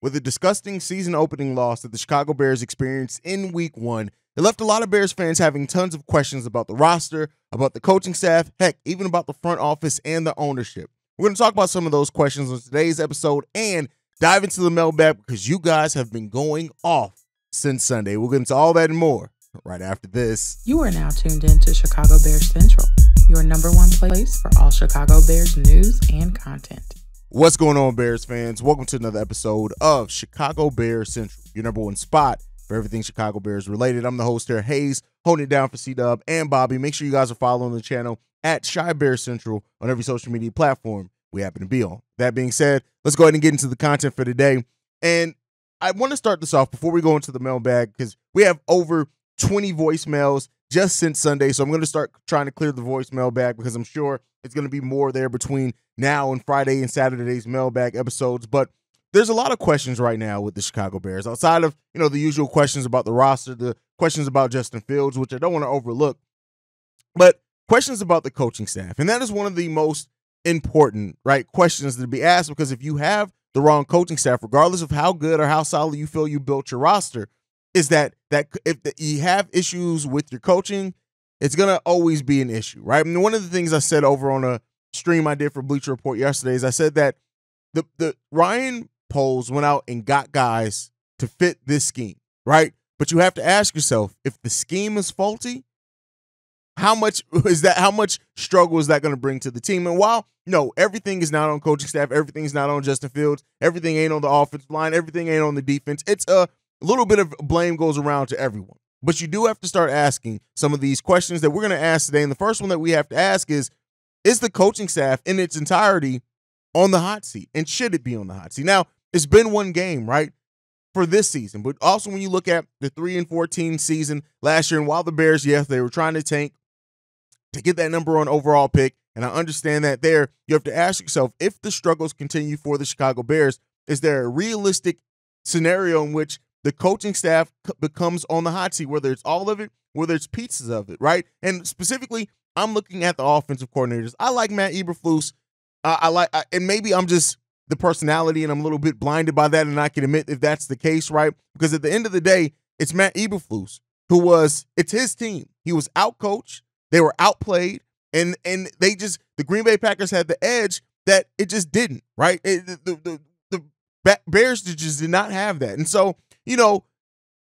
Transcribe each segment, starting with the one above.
with a disgusting season-opening loss that the Chicago Bears experienced in Week 1. It left a lot of Bears fans having tons of questions about the roster, about the coaching staff, heck, even about the front office and the ownership. We're going to talk about some of those questions on today's episode and dive into the mailbag because you guys have been going off since Sunday. We'll get into all that and more right after this. You are now tuned in to Chicago Bears Central, your number one place for all Chicago Bears news and content. What's going on, Bears fans? Welcome to another episode of Chicago Bears Central, your number one spot for everything Chicago Bears related. I'm the host here, Haize, holding it down for C-Dub and Bobby. Make sure you guys are following the channel at Chi Bears Central on every social media platform we happen to be on. That being said, let's go ahead and get into the content for today. And I want to start this off before we go into the mailbag because we have over 20 voicemails just since Sunday. So I'm going to start trying to clear the voicemail bag because I'm sure it's going to be more there between now and Friday and Saturday's mailbag episodes. But there's a lot of questions right now with the Chicago Bears outside of, the usual questions about the roster, the questions about Justin Fields, which I don't want to overlook, but questions about the coaching staff. And that is one of the most important, questions to be asked, because if you have the wrong coaching staff, regardless of how good or how solid you feel you built your roster, is that if you have issues with your coaching, it's going to always be an issue, right? And one of the things I said over on a stream I did for Bleacher Report yesterday is I said that the Ryan Poles went out and got guys to fit this scheme, right? But you have to ask yourself, if the scheme is faulty, how much struggle is that going to bring to the team? And while everything is not on coaching staff, everything's not on Justin Fields, everything ain't on the offensive line, everything ain't on the defense, it's a little bit of blame goes around to everyone. But you do have to start asking some of these questions that we're going to ask today. And the first one that we have to ask is the coaching staff in its entirety on the hot seat? And should it be on the hot seat? Now, it's been one game, right, for this season. But also when you look at the 3-14 season last year, and while the Bears, yes, they were trying to tank to get that number one overall pick, and I understand that there, you have to ask yourself, if the struggles continue for the Chicago Bears, is there a realistic scenario in which the coaching staff becomes on the hot seat, whether it's all of it, whether it's pieces of it, right? And specifically, I'm looking at the offensive coordinators. I like Matt Eberflus. And maybe I'm just the personality and I'm a little bit blinded by that, and I can admit if that's the case, right? Because at the end of the day, it's Matt Eberflus it's his team. He was outcoached. They were outplayed, and the Green Bay Packers had the edge that it just didn't, right? The Bears just did not have that. And so,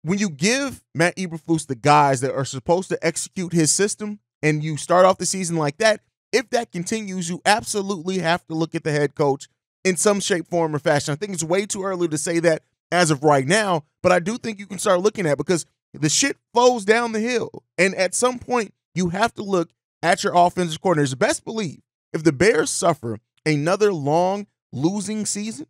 when you give Matt Eberflus the guys that are supposed to execute his system and you start off the season like that, if that continues, you absolutely have to look at the head coach in some shape, form, or fashion. I think it's way too early to say that as of right now, but I do think you can start looking at it because the shit flows down the hill. And at some point, you have to look at your offensive coordinators. Best believe if the Bears suffer another long losing season,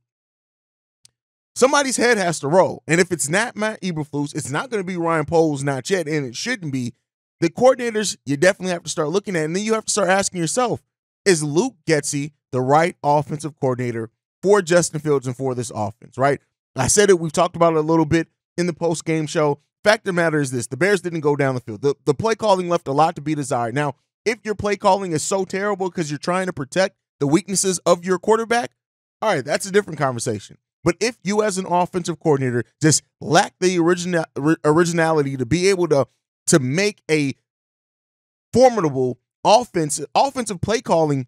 somebody's head has to roll. And if it's not Matt Eberflus, it's not going to be Ryan Poles, not yet, and it shouldn't be. The coordinators, you definitely have to start looking at. And then you have to start asking yourself, is Luke Getsy the right offensive coordinator for Justin Fields and for this offense, right? I said it. We've talked about it a little bit in the post-game show. Fact of the matter is this. The Bears didn't go down the field. The play calling left a lot to be desired. Now, if your play calling is so terrible because you're trying to protect the weaknesses of your quarterback, all right, that's a different conversation. But if you as an offensive coordinator just lack the originality to be able to make a formidable offensive play calling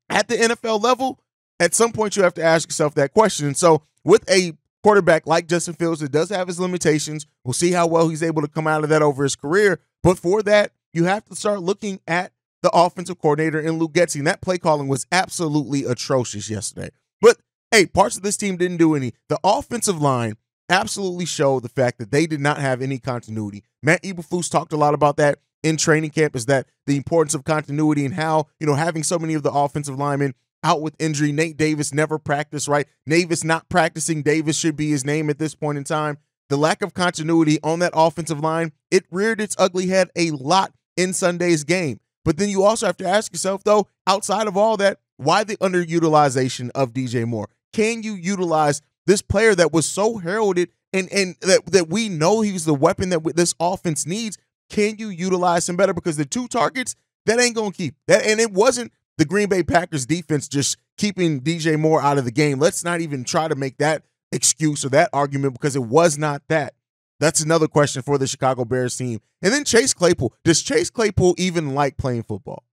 at the NFL level, at some point you have to ask yourself that question. And so with a quarterback like Justin Fields that does have his limitations, we'll see how well he's able to come out of that over his career. But for that, you have to start looking at the offensive coordinator in Luke Getsy. And that play calling was absolutely atrocious yesterday. But hey, parts of this team didn't do any. The offensive line absolutely showed the fact that they did not have any continuity. Matt Eberflus talked a lot about that in training camp, is that the importance of continuity and how, having so many of the offensive linemen out with injury. Nate Davis never practiced, right? Navis not practicing. Davis should be his name at this point in time. The lack of continuity on that offensive line, it reared its ugly head a lot in Sunday's game. But then you also have to ask yourself, though, outside of all that, why the underutilization of DJ Moore? Can you utilize this player that was so heralded and that we know he's the weapon that this offense needs? Can you utilize him better? Because the two targets, that ain't going to keep. That, and it wasn't the Green Bay Packers defense just keeping DJ Moore out of the game. Let's not even try to make that excuse or that argument because it was not that. That's another question for the Chicago Bears team. And then Chase Claypool. Does Chase Claypool even like playing football?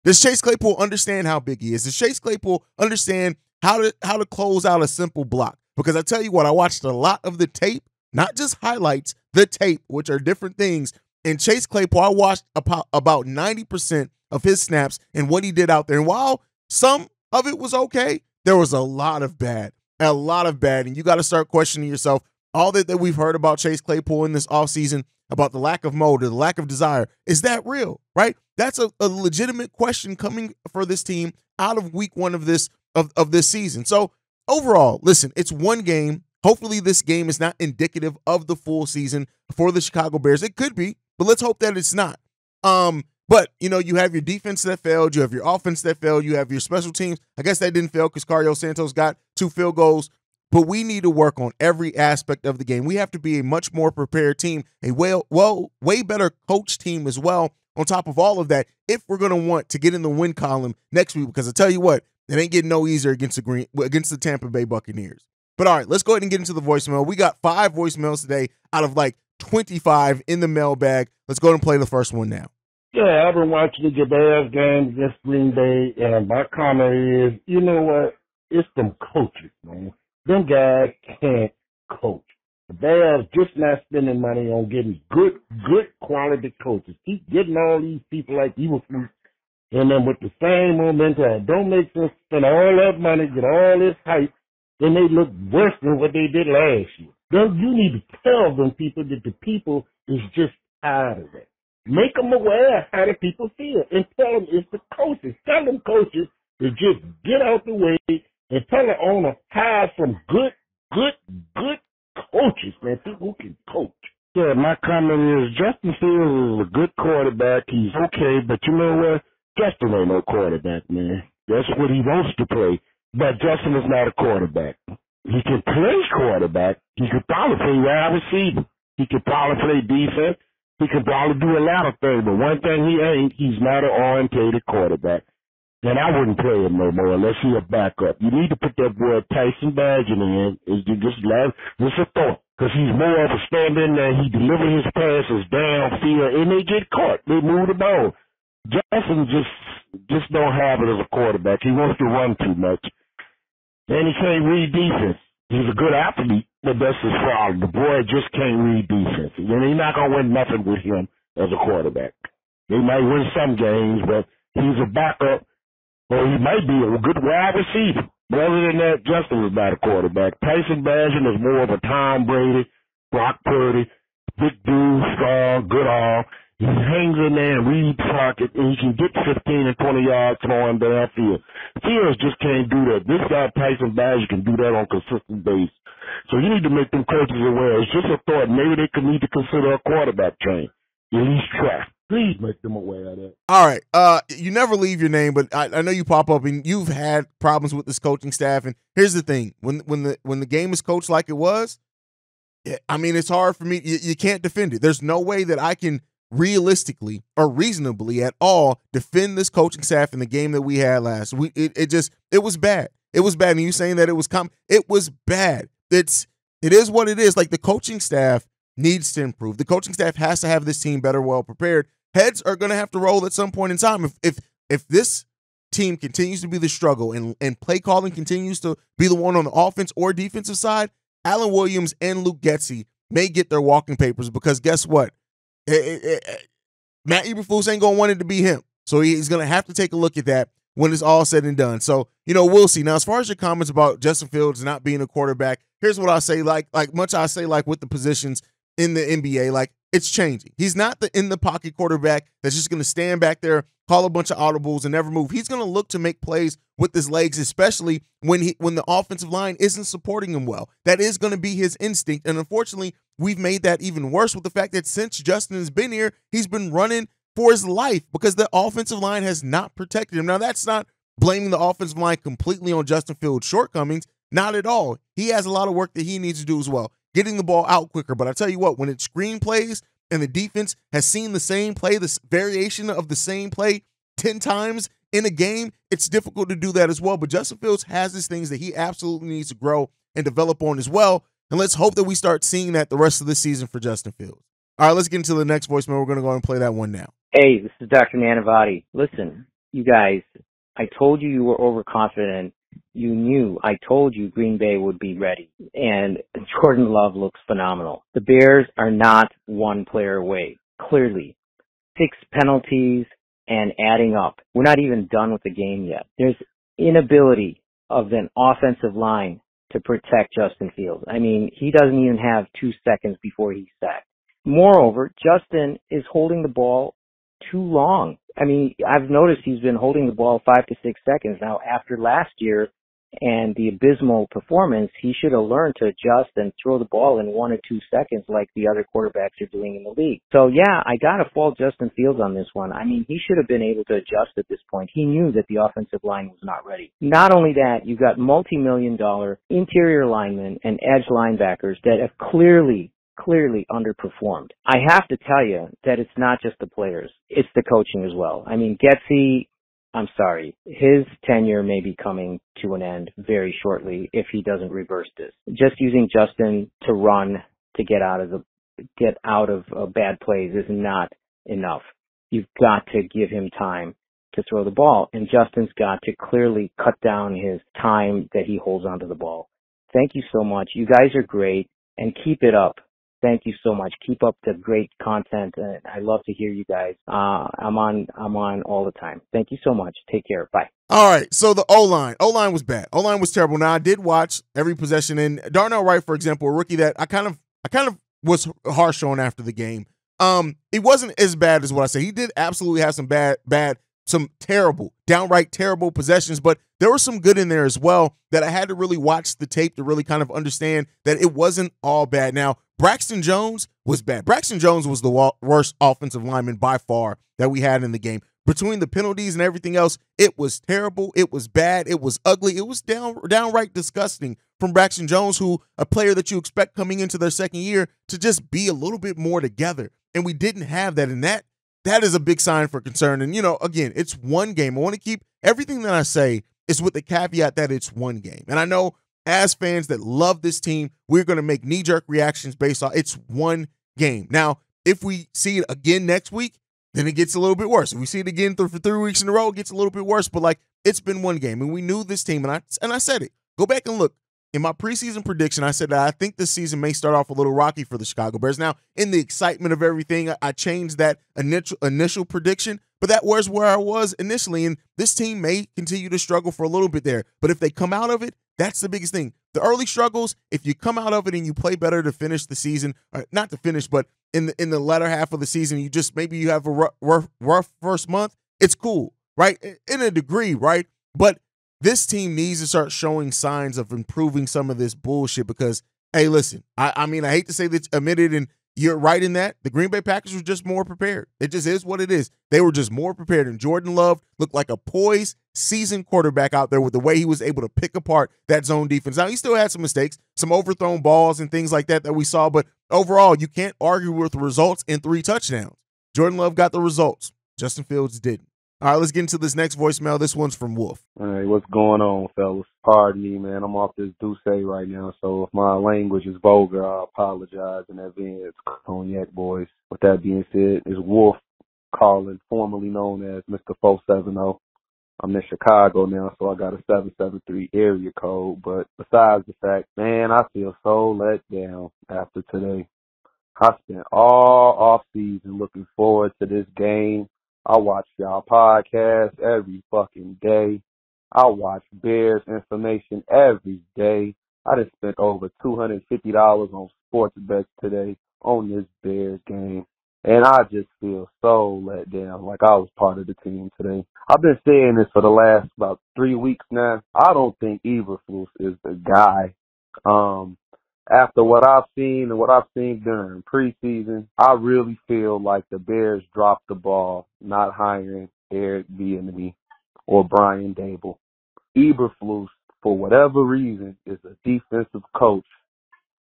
Does Chase Claypool understand how big he is? Does Chase Claypool understand how to close out a simple block? Because I tell you what, I watched a lot of the tape, not just highlights, the tape, which are different things. And Chase Claypool, I watched about 90% of his snaps and what he did out there. And while some of it was okay, there was a lot of bad. And you got to start questioning yourself. All that we've heard about Chase Claypool in this offseason, about the lack of mold or the lack of desire, is that real, right? That's a legitimate question coming for this team out of week one of this season. So overall, listen, it's one game. Hopefully this game is not indicative of the full season for the Chicago Bears. It could be, but let's hope that it's not. But, you have your defense that failed. You have your offense that failed. You have your special teams. I guess that didn't fail because Cario Santos got 2 field goals. But we need to work on every aspect of the game. We have to be a much more prepared team, a way better coach team as well, on top of all of that, if we're going to want to get in the win column next week. Because I tell you what, it ain't getting no easier against the Tampa Bay Buccaneers. But all right, let's go ahead and get into the voicemail. We got 5 voicemails today out of like 25 in the mailbag. Let's go ahead and play the first one now. Yeah, I've been watching the Bears game against Green Bay, and my comment is, you know what? It's them coaches, man. Them guys can't coach. The Bears just not spending money on getting good quality coaches. Keep getting all these people like Eberflus, and then with the same momentum, it don't make sense to spend all that money, get all this hype, then they look worse than what they did last year. Then you need to tell them people that the people is just tired of that. Make them aware of how the people feel, and tell them it's the coaches. Tell them coaches to just get out the way and tell the owner hire some good coaches, man, people who can coach. Yeah, my comment is Justin Fields is a good quarterback. He's okay, but you know what? Justin ain't no quarterback, man. That's what he wants to play. But Justin is not a quarterback. He can play quarterback. He could probably play wide receiver. He could probably play defense. He could probably do a lot of things. But one thing he ain't, he's not an orientated quarterback. And I wouldn't play him no more unless he a backup. You need to put that boy Tyson Badger in. Is you just a thought. Because he's more of a stand in there. He delivers his passes downfield, and they get caught. They move the ball. Justin just don't have it as a quarterback. He wants to run too much. And he can't read defense. He's a good athlete, but that's his problem. The boy just can't read defense. And he's not going to win nothing with him as a quarterback. They might win some games, but he's a backup. Or he might be a good wide receiver. But other than that, Justin is not a quarterback. Tyson Badger is more of a Tom Brady, Brock Purdy, big dude, strong, good arm. He hangs in there and reads pocket, and he can get 15 and 20 yards throwing downfield. Fields just can't do that. This guy, Tyson Badger, can do that on a consistent basis. So you need to make them coaches aware. It's just a thought. Maybe they could need to consider a quarterback change. At least try. Please make them aware of that. All right. You never leave your name, but I know you pop up and you've had problems with this coaching staff. And here's the thing: when the game is coached like it was, I mean, it's hard for me. You can't defend it. There's no way that I can realistically or reasonably at all defend this coaching staff in the game that we had last. It was bad. It was bad. And you saying that it was it was bad. It is what it is. Like, the coaching staff needs to improve. The coaching staff has to have this team better, well prepared. Heads are going to have to roll at some point in time. If this team continues to be the struggle and play calling continues to be the one on the offense or defensive side, Alan Williams and Luke Getsy may get their walking papers, because guess what? Matt Eberflus ain't going to want it to be him. So he's going to have to take a look at that when it's all said and done. So, we'll see. Now, as far as your comments about Justin Fields not being a quarterback, here's what I say, like with the positions in the NBA, like, it's changing. He's not the in-the-pocket quarterback that's just going to stand back there, call a bunch of audibles, and never move. He's going to look to make plays with his legs, especially when the offensive line isn't supporting him well. That is going to be his instinct, and unfortunately, we've made that even worse with the fact that since Justin has been here, he's been running for his life because the offensive line has not protected him. Now, that's not blaming the offensive line completely on Justin Fields' shortcomings. Not at all. He has a lot of work that he needs to do as well, getting the ball out quicker. But I tell you what, when it's screen plays and the defense has seen the same play, this variation of the same play 10 times in a game, it's difficult to do that as well. But Justin Fields has these things that he absolutely needs to grow and develop on as well. And let's hope that we start seeing that the rest of the season for Justin Fields. All right, let's get into the next voicemail. We're going to go and play that one now. Hey, this is Dr. Nanavati. Listen, you guys, I told you were overconfident. You knew. I told you Green Bay would be ready. And Jordan Love looks phenomenal. The Bears are not one player away. Clearly. 6 penalties and adding up. We're not even done with the game yet. There's inability of an offensive line to protect Justin Fields. I mean, he doesn't even have 2 seconds before he's sacked. Moreover, Justin is holding the ball too long. I mean, I've noticed he's been holding the ball 5 to 6 seconds. Now, after last year and the abysmal performance, he should have learned to adjust and throw the ball in 1 or 2 seconds like the other quarterbacks are doing in the league. So, yeah, I got to fault Justin Fields on this one. I mean, he should have been able to adjust at this point. He knew that the offensive line was not ready. Not only that, you got multi-million-dollar interior linemen and edge linebackers that have clearly underperformed. I have to tell you that it's not just the players. It's the coaching as well. I mean, Getsy, I'm sorry, his tenure may be coming to an end very shortly if he doesn't reverse this. Just using Justin to run to get out of bad plays is not enough. You've got to give him time to throw the ball, and Justin's got to clearly cut down his time that he holds onto the ball. Thank you so much. You guys are great, and keep it up. Thank you so much. Keep up the great content. I love to hear you guys. I'm on all the time. Thank you so much. Take care. Bye. All right. So the O-line was bad. O-line was terrible. Now I did watch every possession, and Darnell Wright, for example, a rookie that I kind of was harsh on after the game. It wasn't as bad as what I said. He did absolutely have some terrible, downright terrible possessions, but there was some good in there as well that I had to really watch the tape to really kind of understand that it wasn't all bad. Now, Braxton Jones was bad. Braxton Jones was the worst offensive lineman by far that we had in the game. Between the penalties and everything else, it was terrible. It was bad. It was ugly. It was downright disgusting from Braxton Jones, who a player that you expect coming into their second year to just be a little bit more together. And we didn't have that. And that is a big sign for concern. And, again, it's one game. I want to keep everything that I say is with the caveat that it's one game. And I know as fans that love this team, we're going to make knee-jerk reactions based on it's one game. Now, if we see it again next week, then it gets a little bit worse. If we see it again for 3 weeks in a row, it gets a little bit worse. But, it's been one game, and we knew this team, and I said it. Go back and look. In my preseason prediction, I said that I think this season may start off a little rocky for the Chicago Bears. Now, in the excitement of everything, I changed that initial prediction, but that was where I was initially, and this team may continue to struggle for a little bit there. But if they come out of it, that's the biggest thing. The early struggles, if you come out of it and you play better to finish the season, or not to finish, but in the latter half of the season, maybe you have a rough first month, it's cool, right? In a degree, right? But this team needs to start showing signs of improving some of this bullshit because, hey, listen, I mean, I hate to say this, admit it, and you're right in that. The Green Bay Packers were just more prepared. It just is what it is. They were just more prepared, and Jordan Love looked like a poised, seasoned quarterback out there with the way he was able to pick apart that zone defense. Now, he still had some mistakes, some overthrown balls and things like that we saw, but overall, you can't argue with the results in 3 touchdowns. Jordan Love got the results. Justin Fields didn't. All right, let's get into this next voicemail. This one's from Wolf. All right, what's going on, fellas? Pardon me, man. I'm off this Douce right now, so if my language is vulgar, I apologize in advance. Cognac boys. With that being said, it's Wolf calling, formerly known as Mr. 470. I'm in Chicago now, so I got a 773 area code. But besides the fact, man, I feel so let down after today. I spent all off season looking forward to this game. I watch y'all podcast every fucking day. I watch Bears information every day. I just spent over $250 on sports bets today on this Bears game. And I just feel so let down, like I was part of the team today. I've been saying this for the last about 3 weeks now. I don't think Eberflus is the guy. After what I've seen and what I've seen during preseason, I really feel like the Bears dropped the ball not hiring Eric Bieniemy or Brian Dable. Eberflus, for whatever reason, is a defensive coach,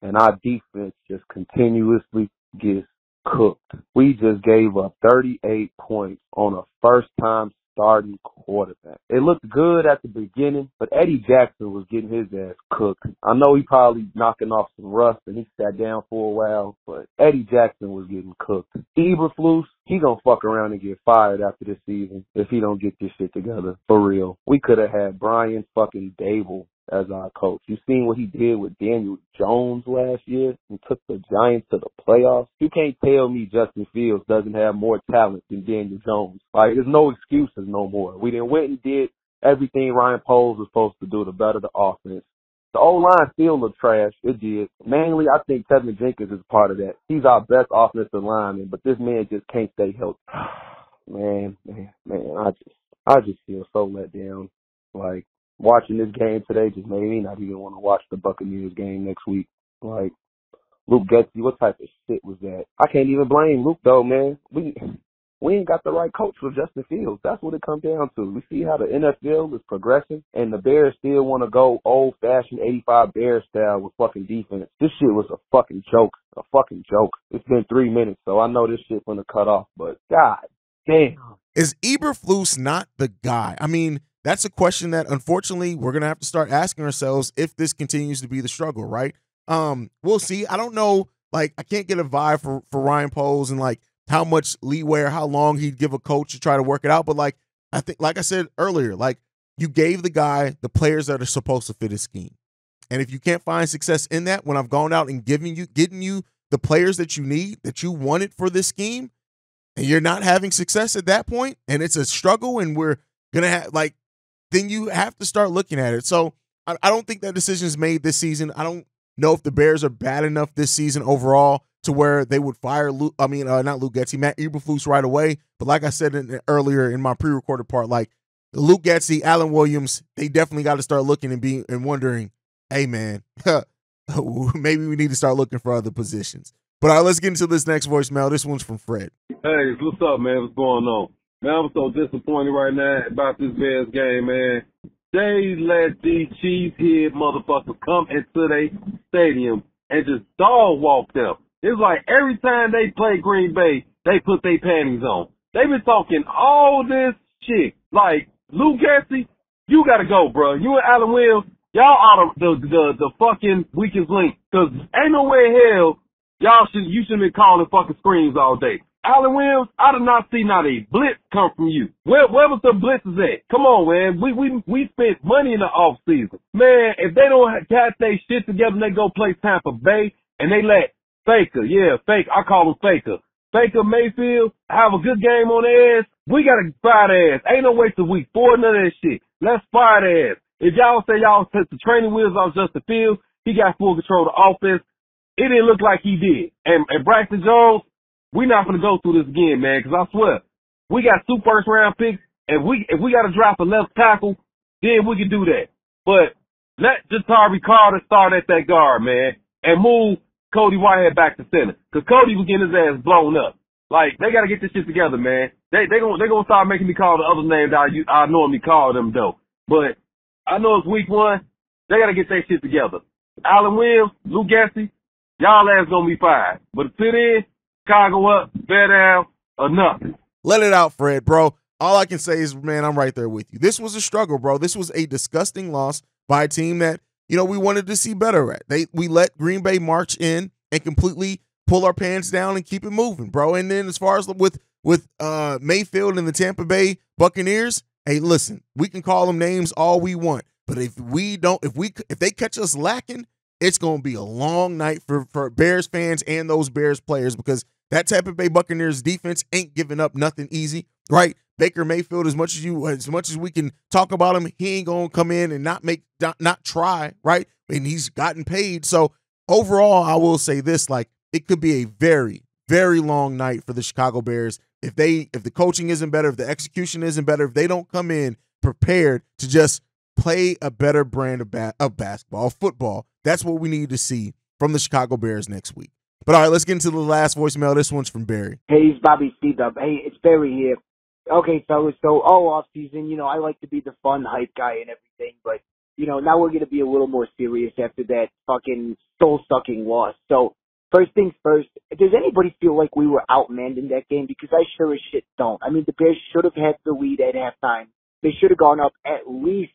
and our defense just continuously gets cooked. We just gave up 38 points on a first-time starting quarterback. It looked good at the beginning, but Eddie Jackson was getting his ass cooked. I know he probably knocking off some rust and he sat down for a while, but Eddie Jackson was getting cooked. Eberflus, he gonna fuck around and get fired after this season if he don't get this shit together. For real. We could have had Brian fucking Dable as our coach. You seen what he did with Daniel Jones last year and took the Giants to the playoffs? You can't tell me Justin Fields doesn't have more talent than Daniel Jones. Like, there's no excuses no more. We done went and did everything Ryan Poles was supposed to do to better the offense. The O-line still looked trash. It did. Mainly, I think Tevin Jenkins is part of that. He's our best offensive lineman, but this man just can't stay healthy. Man, I just feel so let down. Like, watching this game today just made me not even want to watch the Buccaneers game next week. Like, Luke Getsy, what type of shit was that? I can't even blame Luke, though, man. We ain't got the right coach for Justin Fields. That's what it comes down to. We see how the NFL is progressing, and the Bears still want to go old-fashioned 85 Bears style with fucking defense. This shit was a fucking joke. A fucking joke. It's been 3 minutes, so I know this shit gonna cut off, but god damn. Is Eberflus not the guy? I mean, that's a question that, unfortunately, we're going to have to start asking ourselves if this continues to be the struggle, right? We'll see. I don't know. Like, I can't get a vibe for Ryan Poles and, like, how much leeway or how long he'd give a coach to try to work it out. But, like, I think, like I said earlier, like, you gave the guy the players that are supposed to fit his scheme. And if you can't find success in that, when I've gone out and getting you the players that you need, that you wanted for this scheme, and you're not having success at that point, and it's a struggle, and we're going to have, like, then you have to start looking at it. So I don't think that decision is made this season. I don't know if the Bears are bad enough this season overall to where they would fire Matt Eberflus right away. But like I said earlier in my pre-recorded part, like Luke Getsy, Alan Williams, they definitely got to start looking and wondering, hey, man, maybe we need to start looking for other positions. But all right, let's get into this next voicemail. This one's from Fred. Hey, what's up, man? What's going on? Man, I'm so disappointed right now about this Bears game, man. They let these cheesehead motherfuckers come into their stadium and just dog walk them. It's like every time they play Green Bay, they put their panties on. They've been talking all this shit. Like, Luke Getsy, you gotta go, bro. You and Alan Williams, y'all are the fucking weakest link. Cause ain't no way in hell you shouldn't be calling fucking screams all day. Alan Williams, I did not see not a blitz come from you. Where was the blitzes at? Come on, man. We spent money in the off season. Man, if they don't got their shit together and they go play Tampa Bay and they let Faker, I call him Faker Mayfield have a good game on their ass, we gotta fire their ass. Ain't no way till week 4, none of that shit. Let's fire their ass. If y'all say y'all took the training wheels off Justin Fields, he got full control of the offense. It didn't look like he did. And Braxton Jones, we're not going to go through this again, man, because I swear, we got 2 first-round picks, and if we got to draft a left tackle, then we can do that. But let Jatari Carter start at that guard, man, and move Cody Whitehead back to center, because Cody was getting his ass blown up. Like, they got to get this shit together, man. They gonna start making me call the other names that I normally call them, though. But I know it's week 1. They got to get their shit together. Alan Williams, Luke Getsy, y'all ass going to be fired. But fit in, Chicago up, bear down, or nothing. Let it out, Fred, bro. All I can say is, man, I'm right there with you. This was a struggle, bro. This was a disgusting loss by a team that, we wanted to see better at. We let Green Bay march in and completely pull our pants down and keep it moving, bro. And then as far as with Mayfield and the Tampa Bay Buccaneers, hey, listen, we can call them names all we want, but if they catch us lacking, it's going to be a long night for Bears fans and those Bears players, because that Tampa Bay Buccaneers defense ain't giving up nothing easy, right? Baker Mayfield, as much as we can talk about him, he ain't going to come in and not try, right? And he's gotten paid. So overall, I will say this, like, it could be a very, very long night for the Chicago Bears if the coaching isn't better, if the execution isn't better, if they don't come in prepared to just play a better brand of basketball, football. That's what we need to see from the Chicago Bears next week. But all right, let's get into the last voicemail. This one's from Barry. Hey, it's Bobby C-Dub. Hey, it's Barry here. Okay, fellas, so all off season, I like to be the fun hype guy and everything, but, now we're going to be a little more serious after that fucking soul-sucking loss. So, first things first, does anybody feel like we were outmanned in that game? Because I sure as shit don't. I mean, the Bears should have had the lead at halftime. They should have gone up at least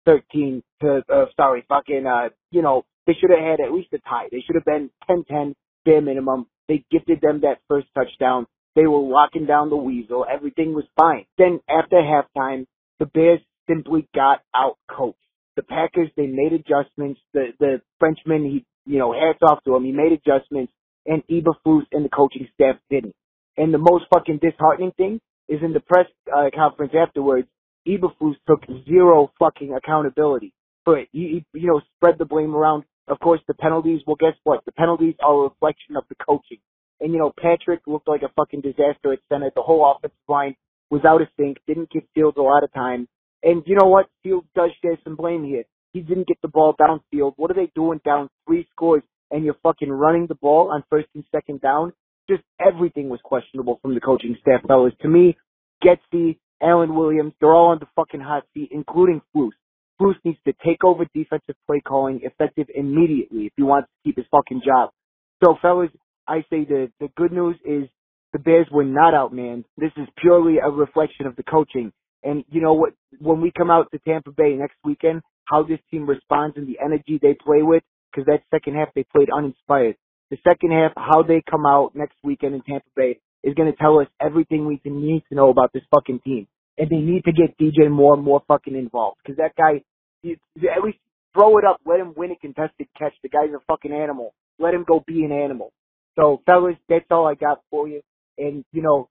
13 to, they should have had at least a tie. They should have been 10-10, bare minimum. They gifted them that first touchdown. They were locking down the weasel. Everything was fine. Then after halftime, the Bears simply got out-coached. The Packers, they made adjustments. The Frenchman, hats off to him. He made adjustments, and Eberflus and the coaching staff didn't. And the most fucking disheartening thing is in the press conference afterwards, Eberflus took zero fucking accountability for it. He spread the blame around. Of course, the penalties, well, guess what? The penalties are a reflection of the coaching. And, Patrick looked like a fucking disaster at center. The whole offensive line was out of sync, didn't give Fields a lot of time. And you know what? Fields does share some blame here. He didn't get the ball downfield. What are they doing down 3 scores and you're fucking running the ball on first and second down? Just everything was questionable from the coaching staff, fellas. To me, Getsy, Alan Williams, they're all on the fucking hot seat, including Flus. Flus needs to take over defensive play calling effective immediately if he wants to keep his fucking job. So, fellas, I say the good news is the Bears were not outmanned. This is purely a reflection of the coaching. And you know what? When we come out to Tampa Bay next weekend, how this team responds and the energy they play with, because that second half they played uninspired. The second half, how they come out next weekend in Tampa Bay is going to tell us everything we need to know about this fucking team. And they need to get DJ Moore more fucking involved, because that guy, at least throw it up, let him win a contested catch. The guy's a fucking animal. Let him go be an animal. So, fellas, that's all I got for you. And,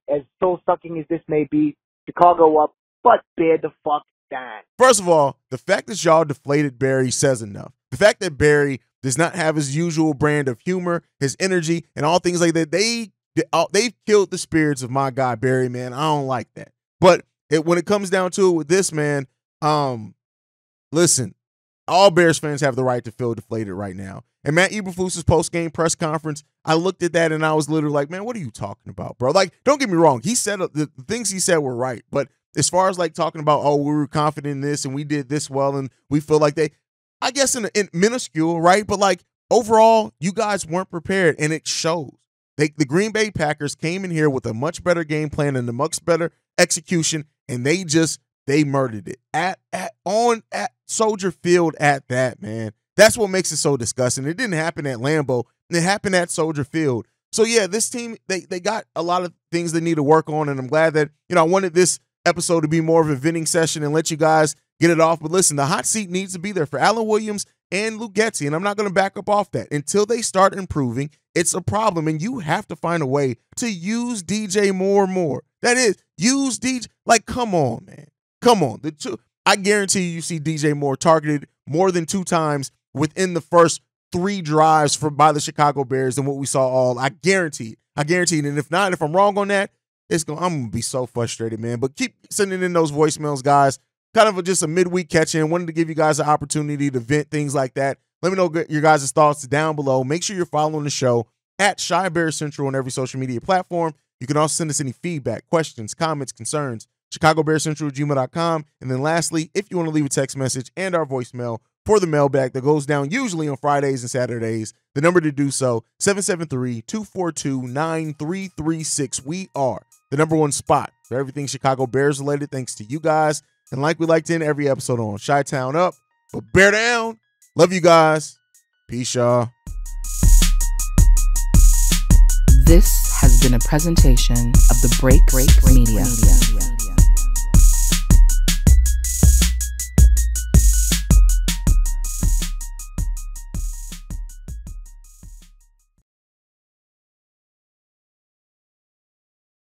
as soul-sucking as this may be, Chicago up, but bear the fuck down. First of all, the fact that y'all deflated Barry says enough. The fact that Barry does not have his usual brand of humor, his energy, and all things like that, they've killed the spirits of my guy Barry, man. I don't like that. But when it comes down to it with this, man, listen, all Bears fans have the right to feel deflated right now. And Matt Eberflus's post-game press conference, I looked at that and I was literally like, man, what are you talking about, bro? Like, don't get me wrong. He said the things he said were right. But as far as like talking about, oh, we were confident in this and we did this well and we feel like I guess in minuscule, right? But like overall, you guys weren't prepared and it shows. The Green Bay Packers came in here with a much better game plan and a much better execution, and they murdered it at Soldier Field at that, man. That's what makes it so disgusting. It didn't happen at Lambeau. It happened at Soldier Field. So, yeah, this team, they got a lot of things they need to work on, and I'm glad that, I wanted this episode to be more of a venting session and let you guys get it off. But listen, the hot seat needs to be there for Alan Williams and Luke Getsy, and I'm not going to back up off that. Until they start improving, it's a problem, and you have to find a way to use DJ more. That is, use DJ. Like, come on, man. Come on. I guarantee you see DJ Moore targeted more than 2 times within the first 3 drives by the Chicago Bears than what we saw all. I guarantee it. And if not, if I'm wrong on that, I'm going to be so frustrated, man. But keep sending in those voicemails, guys. Kind of just a midweek catch-in. Wanted to give you guys an opportunity to vent things like that. Let me know your guys' thoughts down below. Make sure you're following the show at Shy Bear Central on every social media platform. You can also send us any feedback, questions, comments, concerns, ChicagoBearCentral@gmail.com. And then lastly, if you want to leave a text message and our voicemail for the mailbag that goes down usually on Fridays and Saturdays, the number to do so, 773-242-9336. We are the #1 spot for everything Chicago Bears related, thanks to you guys. And like we like to end every episode on, Chi-Town up, but bear down. Love you guys. Peace, y'all. This has been a presentation of the Break Media.